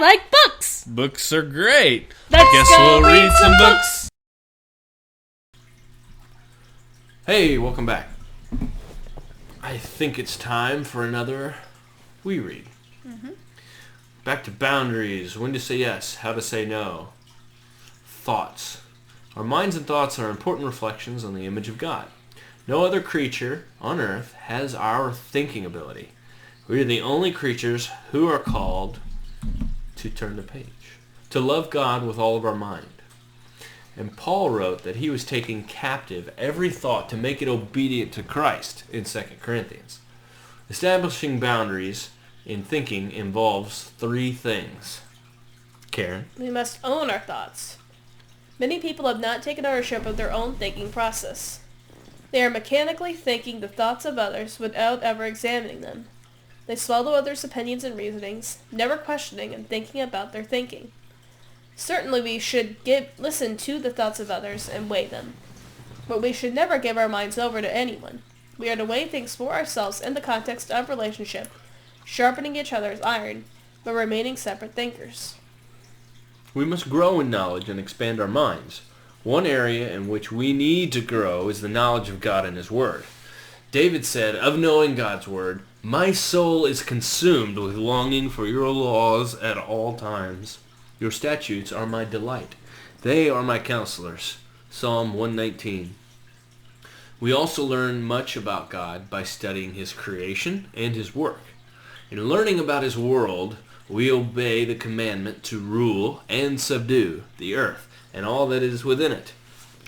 like books. Books are great. Let's go we'll read some books. Hey, welcome back. I think it's time for another WeRead. Back to boundaries, when to say yes, how to say no. Thoughts. Our minds and thoughts are important reflections on the image of God. No other creature on earth has our thinking ability. We are the only creatures who are called to turn the page, to love God with all of our mind. And Paul wrote that he was taking captive every thought to make it obedient to Christ in 2 Corinthians. Establishing boundaries in thinking involves three things. Karen? We must own our thoughts. Many people have not taken ownership of their own thinking process. They are mechanically thinking the thoughts of others without ever examining them. They swallow others' opinions and reasonings, never questioning and thinking about their thinking. Certainly we should listen to the thoughts of others and weigh them. But we should never give our minds over to anyone. We are to weigh things for ourselves in the context of relationship, sharpening each other's iron, but remaining separate thinkers. We must grow in knowledge and expand our minds. One area in which we need to grow is the knowledge of God and His Word. David said, of knowing God's Word, my soul is consumed with longing for your laws at all times. Your statutes are my delight. They are my counselors. Psalm 119. We also learn much about God by studying His creation and His work. In learning about His world, we obey the commandment to rule and subdue the earth and all that is within it.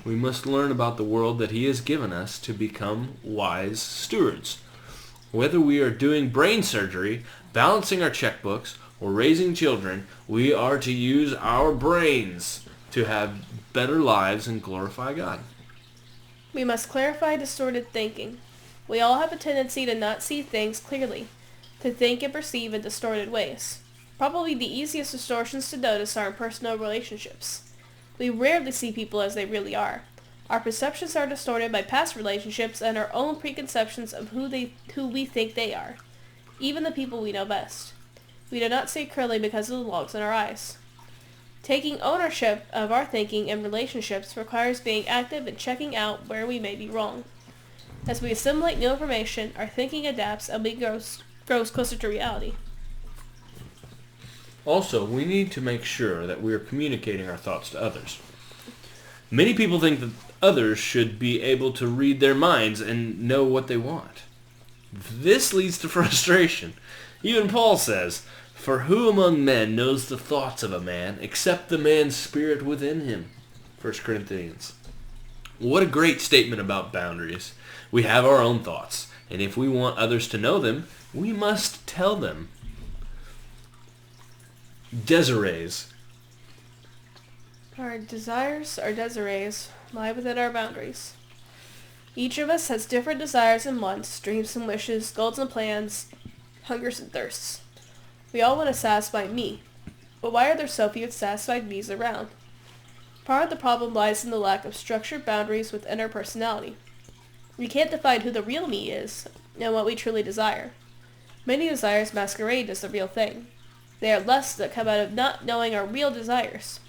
We must learn about the world that He has given us to become wise stewards. Whether we are doing brain surgery, balancing our checkbooks, or raising children, we are to use our brains to have better lives and glorify God. We must clarify distorted thinking. We all have a tendency to not see things clearly, to think and perceive in distorted ways. Probably the easiest distortions to notice are in personal relationships. We rarely see people as they really are. Our perceptions are distorted by past relationships and our own preconceptions of who we think they are, even the people we know best. We do not see clearly because of the logs in our eyes. Taking ownership of our thinking and relationships requires being active and checking out where we may be wrong. As we assimilate new information, our thinking adapts and we grows closer to reality. Also, we need to make sure that we are communicating our thoughts to others. Many people think that others should be able to read their minds and know what they want. This leads to frustration. Even Paul says, for who among men knows the thoughts of a man except the man's spirit within him? 1 Corinthians. What a great statement about boundaries. We have our own thoughts, and if we want others to know them, we must tell them. Desirees. Our desires, our desirees, lie within our boundaries. Each of us has different desires and wants, dreams and wishes, goals and plans, hungers and thirsts. We all want to satisfy me, but why are there so few satisfied me's around? Part of the problem lies in the lack of structured boundaries within our personality. We can't define who the real me is and what we truly desire. Many desires masquerade as the real thing. They are lusts that come out of not knowing our real desires.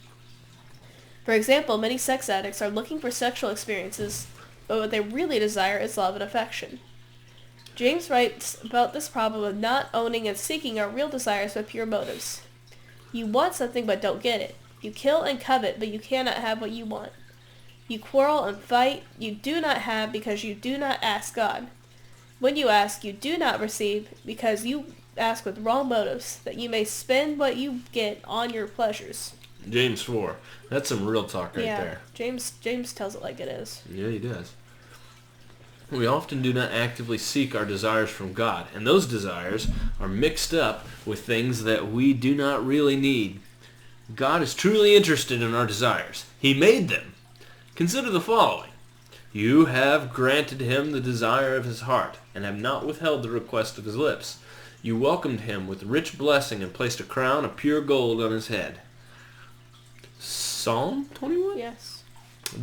For example, many sex addicts are looking for sexual experiences, but what they really desire is love and affection. James writes about this problem of not owning and seeking our real desires with pure motives. You want something but don't get it. You kill and covet, but you cannot have what you want. You quarrel and fight. You do not have because you do not ask God. When you ask, you do not receive because you ask with wrong motives, that you may spend what you get on your pleasures. James 4. That's some real talk right there. James tells it like it is. Yeah, he does. We often do not actively seek our desires from God, and those desires are mixed up with things that we do not really need. God is truly interested in our desires. He made them. Consider the following. You have granted him the desire of his heart, and have not withheld the request of his lips. You welcomed him with rich blessing and placed a crown of pure gold on his head. Psalm 21? Yes.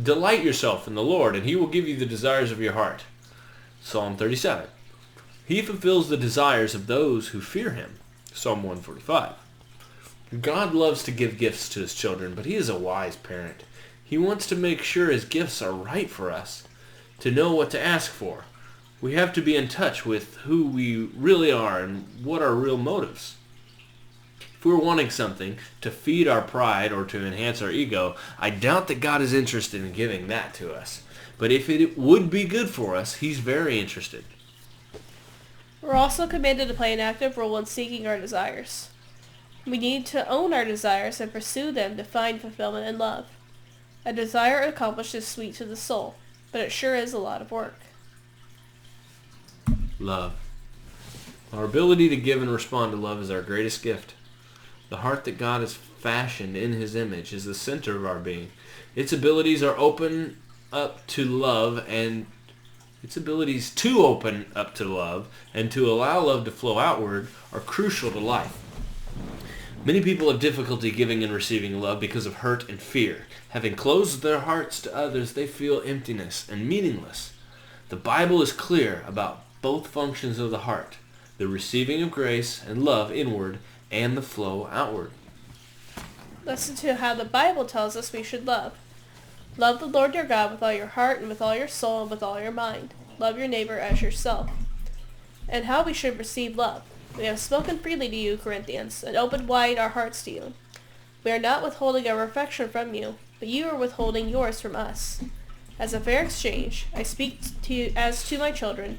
Delight yourself in the Lord, and he will give you the desires of your heart. Psalm 37. He fulfills the desires of those who fear him. Psalm 145. God loves to give gifts to his children, but he is a wise parent. He wants to make sure his gifts are right for us, to know what to ask for. We have to be in touch with who we really are and what our real motives. If we're wanting something to feed our pride or to enhance our ego, I doubt that God is interested in giving that to us. But if it would be good for us, he's very interested. We're also commanded to play an active role in seeking our desires. We need to own our desires and pursue them to find fulfillment and love. A desire accomplished is sweet to the soul, but it sure is a lot of work. Love. Our ability to give and respond to love is our greatest gift. The heart that God has fashioned in his image is the center of our being. Its abilities are open up to love and its abilities to open up to love and to allow love to flow outward are crucial to life. Many people have difficulty giving and receiving love because of hurt and fear. Having closed their hearts to others, they feel emptiness and meaningless. The Bible is clear about both functions of the heart, the receiving of grace and love inward and the flow outward. Listen to how the Bible tells us we should love. Love the Lord your God with all your heart and with all your soul and with all your mind. Love your neighbor as yourself. And how we should receive love. We have spoken freely to you, Corinthians, and opened wide our hearts to you. We are not withholding our affection from you, but you are withholding yours from us. As a fair exchange, I speak to you as to my children.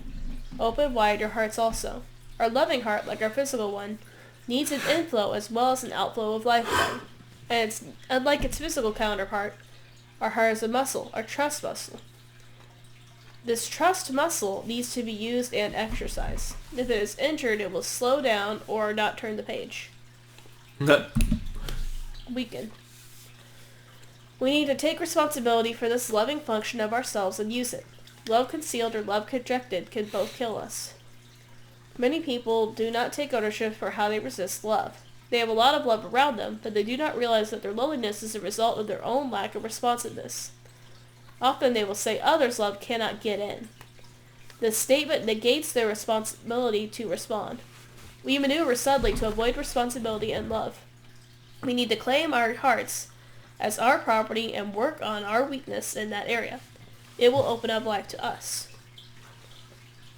Open wide your hearts also. Our loving heart, like our physical one, needs an inflow as well as an outflow of life blood. And it's unlike its physical counterpart. Our heart is a muscle, our trust muscle. This trust muscle needs to be used and exercised. If it is injured, it will slow down or not turn the page. Weaken. We need to take responsibility for this loving function of ourselves and use it. Love concealed or love projected can both kill us. Many people do not take ownership for how they resist love. They have a lot of love around them, but they do not realize that their loneliness is a result of their own lack of responsiveness. Often they will say others' love cannot get in. This statement negates their responsibility to respond. We maneuver subtly to avoid responsibility and love. We need to claim our hearts as our property and work on our weakness in that area. It will open up life to us.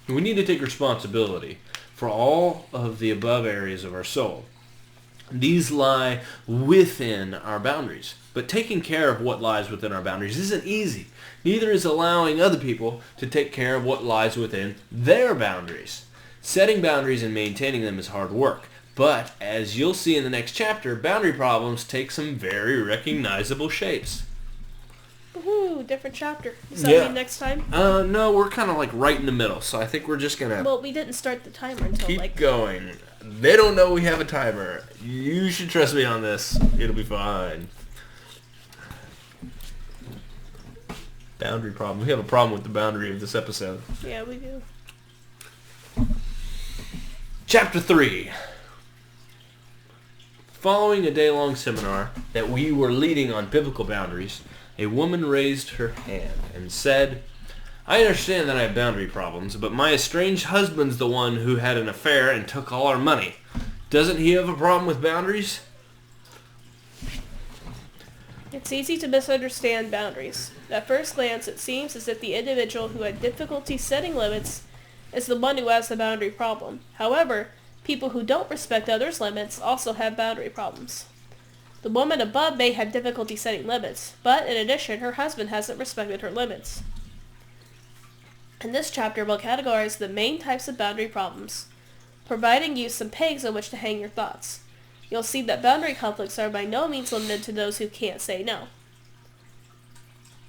We need to take responsibility for all of the above areas of our soul. These lie within our boundaries. But taking care of what lies within our boundaries isn't easy. Neither is allowing other people to take care of what lies within their boundaries. Setting boundaries and maintaining them is hard work. But, as you'll see in the next chapter, boundary problems take some very recognizable shapes. Woohoo, different chapter. Does that mean next time? No, we're kind of like right in the middle, so I think we're just going to... Well, we didn't start the timer until keep going. They don't know we have a timer. You should trust me on this. It'll be fine. Boundary problem. We have a problem with the boundary of this episode. Yeah, we do. Chapter 3. Following a day-long seminar that we were leading on biblical boundaries, a woman raised her hand and said, I understand that I have boundary problems, but my estranged husband's the one who had an affair and took all our money. Doesn't he have a problem with boundaries? It's easy to misunderstand boundaries. At first glance, it seems as if the individual who had difficulty setting limits is the one who has the boundary problem. However, people who don't respect others' limits also have boundary problems. The woman above may have difficulty setting limits, but in addition, her husband hasn't respected her limits. In this chapter, we'll categorize the main types of boundary problems, providing you some pegs on which to hang your thoughts. You'll see that boundary conflicts are by no means limited to those who can't say no.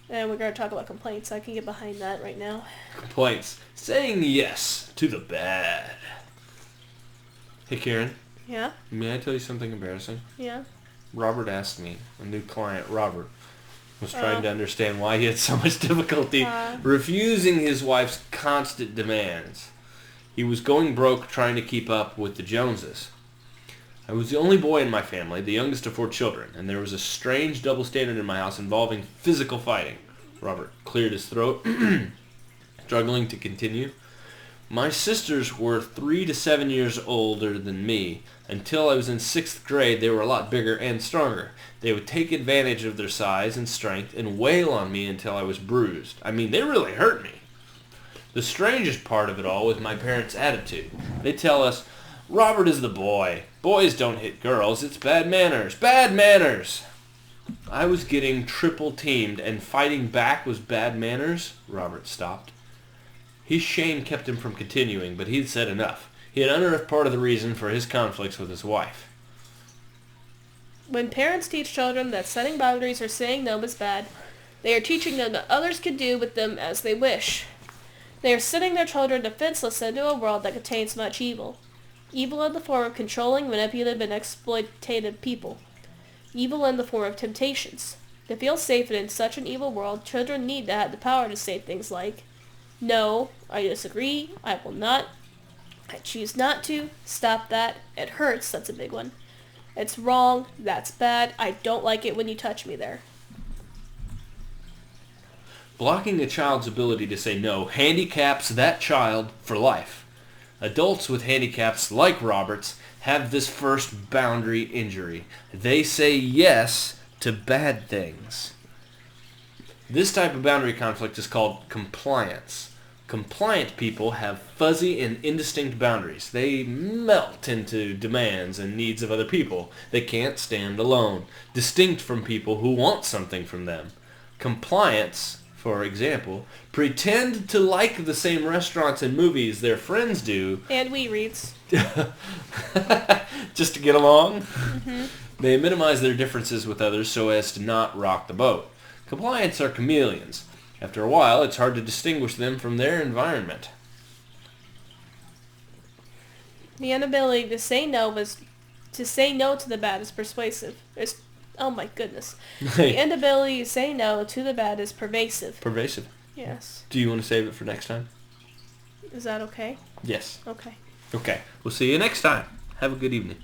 And we're going to talk about complaints. I can get behind that right now. Complaints. Saying yes to the bad. Hey, Karen. Yeah? May I tell you something embarrassing? Yeah? Robert asked me, a new client, Robert, was trying to understand why he had so much difficulty refusing his wife's constant demands. He was going broke trying to keep up with the Joneses. I was the only boy in my family, the youngest of 4 children, and there was a strange double standard in my house involving physical fighting. Robert cleared his throat, struggling to continue. My sisters were 3 to 7 years older than me. Until I was in 6th grade, they were a lot bigger and stronger. They would take advantage of their size and strength and wail on me until I was bruised. I mean, they really hurt me. The strangest part of it all was my parents' attitude. They tell us, Robert is the boy. Boys don't hit girls. It's bad manners. Bad manners! I was getting triple teamed and fighting back was bad manners. Robert stopped. His shame kept him from continuing, but he'd said enough. He had unearthed part of the reason for his conflicts with his wife. When parents teach children that setting boundaries or saying no is bad, they are teaching them that others can do with them as they wish. They are sending their children defenseless into a world that contains much evil. Evil in the form of controlling, manipulative, and exploitative people. Evil in the form of temptations. To feel safe in such an evil world, children need to have the power to say things like, no, I disagree, I will not, I choose not to, stop that, it hurts, that's a big one. It's wrong, that's bad, I don't like it when you touch me there. Blocking a child's ability to say no handicaps that child for life. Adults with handicaps like Robert's have this first boundary injury. They say yes to bad things. This type of boundary conflict is called compliance. Compliant people have fuzzy and indistinct boundaries. They melt into demands and needs of other people. They can't stand alone, distinct from people who want something from them. Compliants, for example, pretend to like the same restaurants and movies their friends do. And WeReads. Just to get along. Mm-hmm. They minimize their differences with others so as to not rock the boat. Compliants are chameleons. After a while, it's hard to distinguish them from their environment. The inability to say no to the bad is persuasive. Oh my goodness. The inability to say no to the bad is pervasive. Pervasive. Yes. Do you want to save it for next time? Is that okay? Yes. Okay. Okay. We'll see you next time. Have a good evening.